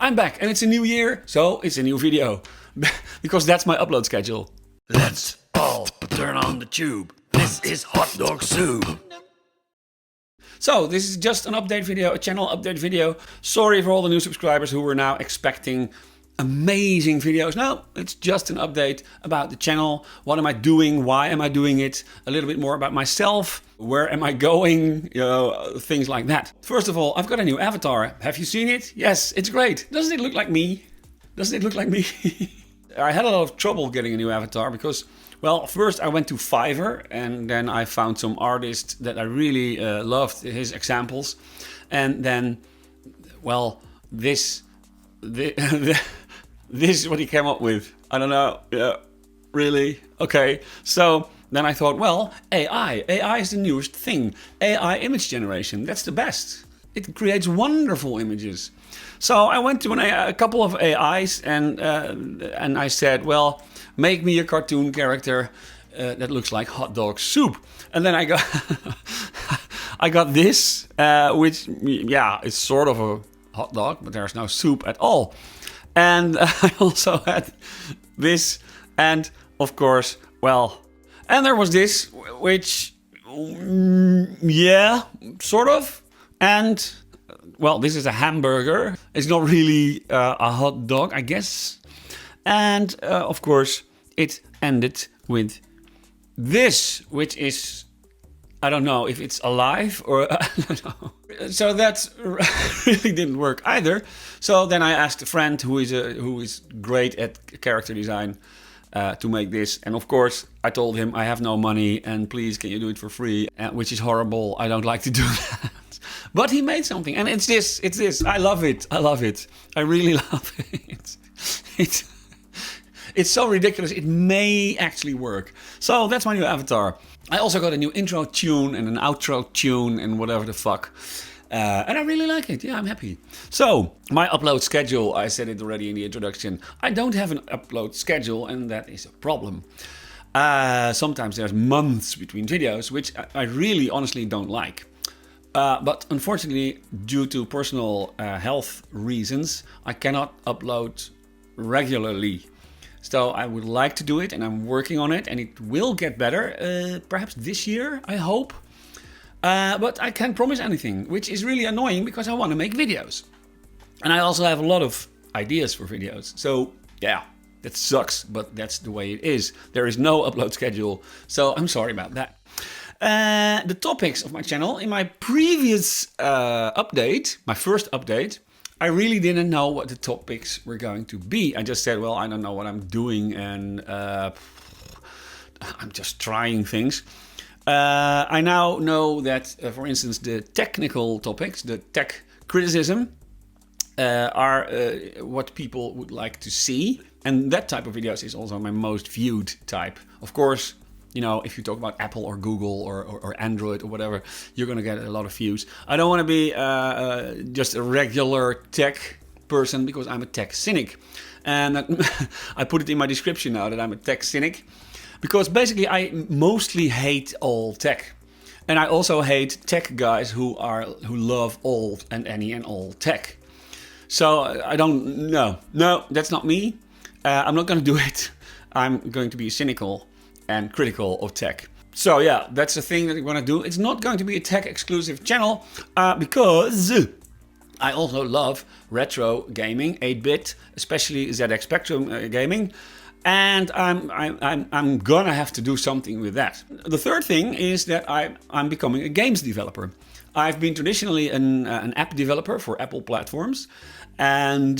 I'm back and it's a new year, so it's a new video. Because that's my upload schedule. Let's all turn on the tube. This is hot dog soup. So this is just an update video, a channel update video. Sorry for all the new subscribers who were now expecting amazing videos. No, it's just an update about the channel. What am I doing? Why am I doing it? A little bit more about myself. Where am I going? You know, things like that. First of all, I've got a new avatar. Have you seen it? Yes, it's great. Doesn't it look like me? Doesn't it look like me? I had a lot of trouble getting a new avatar because, well, first I went to Fiverr and then I found some artist that I really loved his examples. And then, well, this is what he came up with. I don't know. Yeah, really? Okay. So then I thought, well, AI. AI is the newest thing. AI image generation. That's the best. It creates wonderful images. So I went to a couple of AIs and I said, well, make me a cartoon character that looks like hot dog soup. And then I got I got this, which, yeah, it's sort of a hot dog, but there's no soup at all. And I also had this, and of course, well, and there was this, which, yeah, sort of. And, well, this is a hamburger. It's not really a hot dog, I guess. And, of course, it ended with this, which is, I don't know if it's alive or I don't know. So that really didn't work either. So then I asked a friend who is great at character design to make this. And of course, I told him I have no money and please can you do it for free? Which is horrible. I don't like to do that. But he made something and it's this. I love it. I love it. I really love it. It's so ridiculous. It may actually work. So that's my new avatar. I also got a new intro tune and an outro tune and whatever the fuck. And I really like it. Yeah, I'm happy. So, my upload schedule, I said it already in the introduction. I don't have an upload schedule and that is a problem. Sometimes there's months between videos, which I really honestly don't like. But unfortunately, due to personal health reasons, I cannot upload regularly. So I would like to do it and I'm working on it and it will get better, perhaps this year, I hope. But I can't promise anything, which is really annoying because I want to make videos. And I also have a lot of ideas for videos. So yeah, that sucks, but that's the way it is. There is no upload schedule, so I'm sorry about that. The topics of my channel, in my previous update, my first update, I really didn't know what the topics were going to be. I just said, well, I don't know what I'm doing and I'm just trying things. I now know that, for instance, the technical topics, the tech criticism, are what people would like to see. And that type of videos is also my most viewed type. Of course, you know, if you talk about Apple or Google or Android or whatever, you're going to get a lot of views. I don't want to be just a regular tech person because I'm a tech cynic. And I put it in my description now that I'm a tech cynic. Because basically I mostly hate all tech. And I also hate tech guys who love all and any and all tech. So I don't, no, that's not me. I'm not going to do it. I'm going to be cynical and critical of tech. So yeah, that's the thing that I'm going to do. It's not going to be a tech exclusive channel because I also love retro gaming, 8-bit, especially ZX Spectrum gaming. And I'm gonna have to do something with that. The third thing is that I'm becoming a games developer. I've been traditionally an app developer for Apple platforms. And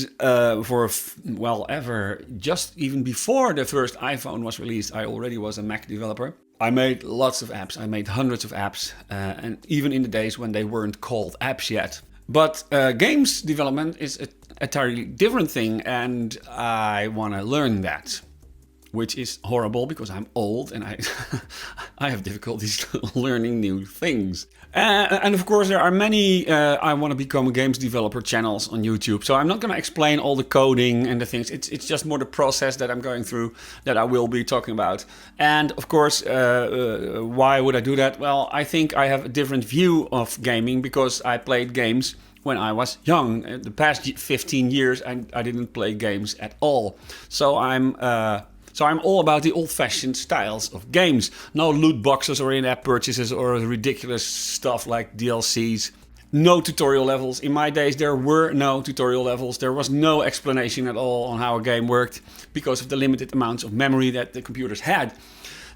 just even before the first iPhone was released, I already was a Mac developer. I made lots of apps. I made hundreds of apps. And even in the days when they weren't called apps yet. But games development is a entirely different thing. And I want to learn that. Which is horrible because I'm old and I have difficulties learning new things. And of course there are many I want to become a games developer channels on YouTube. So I'm not going to explain all the coding and the things. It's just more the process that I'm going through that I will be talking about. And of course, why would I do that? Well, I think I have a different view of gaming because I played games when I was young. The past 15 years, I didn't play games at all. So I'm all about the old-fashioned styles of games. No loot boxes or in-app purchases or ridiculous stuff like DLCs. No tutorial levels. In my days, there were no tutorial levels. There was no explanation at all on how a game worked because of the limited amounts of memory that the computers had.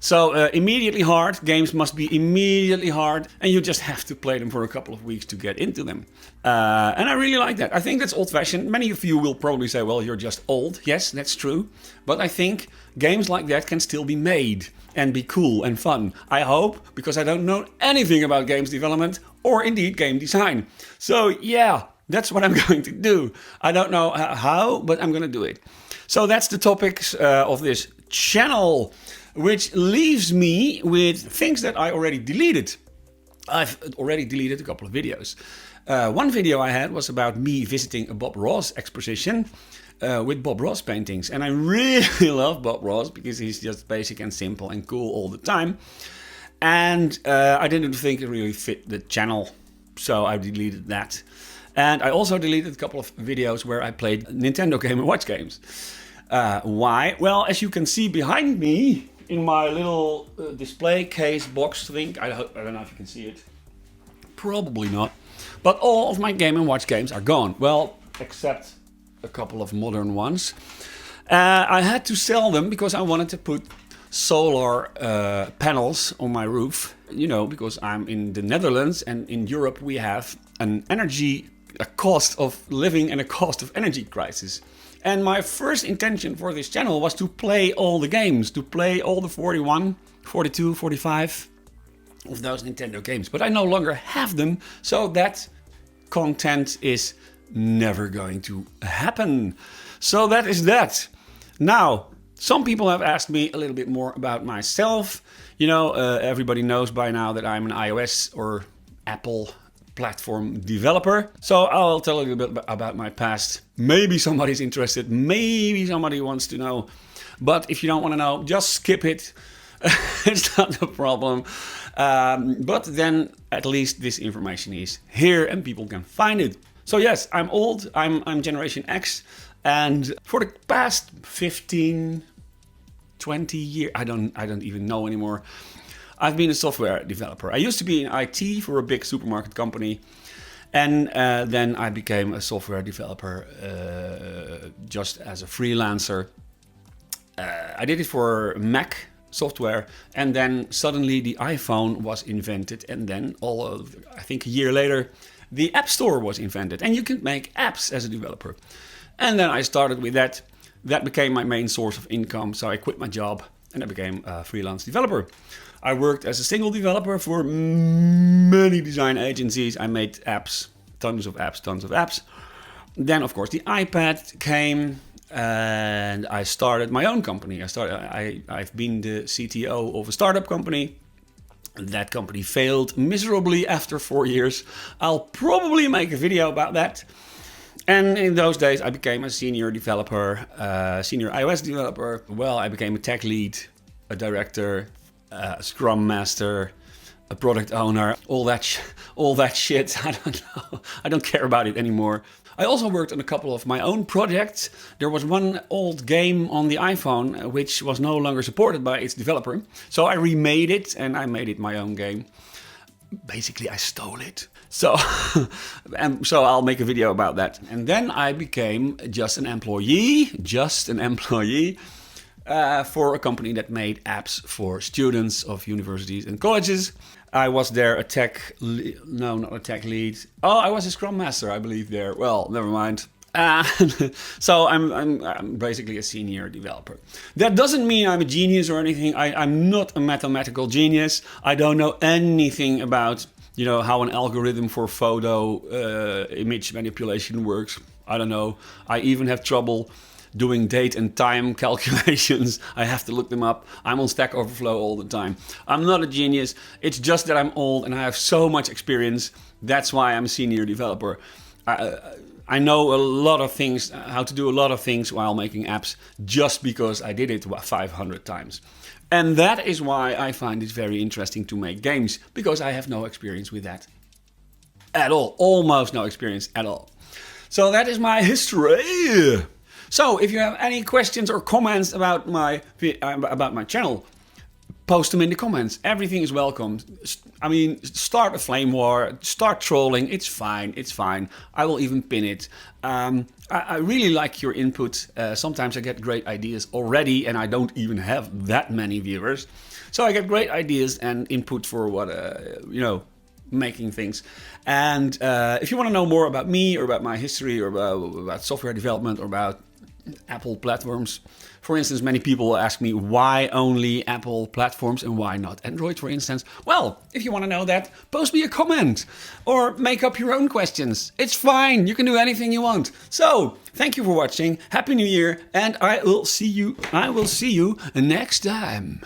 So immediately hard, games must be immediately hard, and you just have to play them for a couple of weeks to get into them. And I really like that. I think that's old-fashioned. Many of you will probably say, well, you're just old. Yes, that's true. But I think games like that can still be made and be cool and fun. I hope, because I don't know anything about games development or indeed game design. So yeah, that's what I'm going to do. I don't know how, but I'm going to do it. So that's the topics of this channel, which leaves me with things that I already deleted. I've already deleted a couple of videos. One video I had was about me visiting a Bob Ross exposition with Bob Ross paintings. And I really love Bob Ross because he's just basic and simple and cool all the time. And I didn't think it really fit the channel, so I deleted that. And I also deleted a couple of videos where I played Nintendo Game & Watch games. Why? Well, as you can see behind me, in my little display case box thing, I don't know if you can see it. Probably not. But all of my Game & Watch games are gone. Well, except a couple of modern ones. I had to sell them because I wanted to put solar panels on my roof. You know, because I'm in the Netherlands, and in Europe we have a cost of living and a cost of energy crisis. And my first intention for this channel was to play all the games, to play all the 41, 42, 45 of those Nintendo games. But I no longer have them, so that content is never going to happen. So that is that. Now, some people have asked me a little bit more about myself. You know, everybody knows by now that I'm an iOS or Apple platform developer. So I'll tell a little bit about my past. Maybe somebody's interested, maybe somebody wants to know. But if you don't want to know, just skip it. It's not a problem. But then at least this information is here and people can find it. So yes, I'm old, I'm Generation X, and for the past 15, 20 years, I don't even know anymore, I've been a software developer. I used to be in IT for a big supermarket company, and then I became a software developer just as a freelancer. I did it for Mac software, and then suddenly the iPhone was invented, and then I think a year later, the App Store was invented, and you can make apps as a developer. And then I started with that. That became my main source of income, so I quit my job and I became a freelance developer. I worked as a single developer for many design agencies. I made apps, tons of apps. Then, of course, the iPad came, and I started my own company. I've been the CTO of a startup company. That company failed miserably after 4 years. I'll probably make a video about that. And in those days, I became a senior developer, senior iOS developer. Well, I became a tech lead, a director, a scrum master, a product owner, all that shit. I don't know. I don't care about it anymore. I also worked on a couple of my own projects. There was one old game on the iPhone which was no longer supported by its developer. So I remade it and I made it my own game. Basically, I stole it. So I'll make a video about that. And then I became just an employee for a company that made apps for students of universities and colleges. I was there not a tech lead. Oh, I was a scrum master, I believe there. Well, never mind. So I'm basically a senior developer. That doesn't mean I'm a genius or anything. I'm not a mathematical genius. I don't know anything about, how an algorithm for photo image manipulation works. I don't know. I even have trouble doing date and time calculations. I have to look them up. I'm on Stack Overflow all the time. I'm not a genius. It's just that I'm old and I have so much experience. That's why I'm a senior developer. I know a lot of things, how to do a lot of things while making apps, just because I did it 500 times. And that is why I find it very interesting to make games, because I have no experience with that. at all. Almost no experience at all. So that is my history. So if you have any questions or comments about my channel, post them in the comments. Everything is welcome. I mean, start a flame war, start trolling. It's fine. It's fine. I will even pin it. I really like your input. Sometimes I get great ideas already, and I don't even have that many viewers. So I get great ideas and input for what making things. And if you want to know more about me or about my history or about software development or about Apple platforms, for instance, many people ask me why only Apple platforms and why not Android, for instance. Well, if you want to know that, post me a comment or make up your own questions. It's fine. You can do anything you want. So thank you for watching. Happy New Year, and I will see you next time.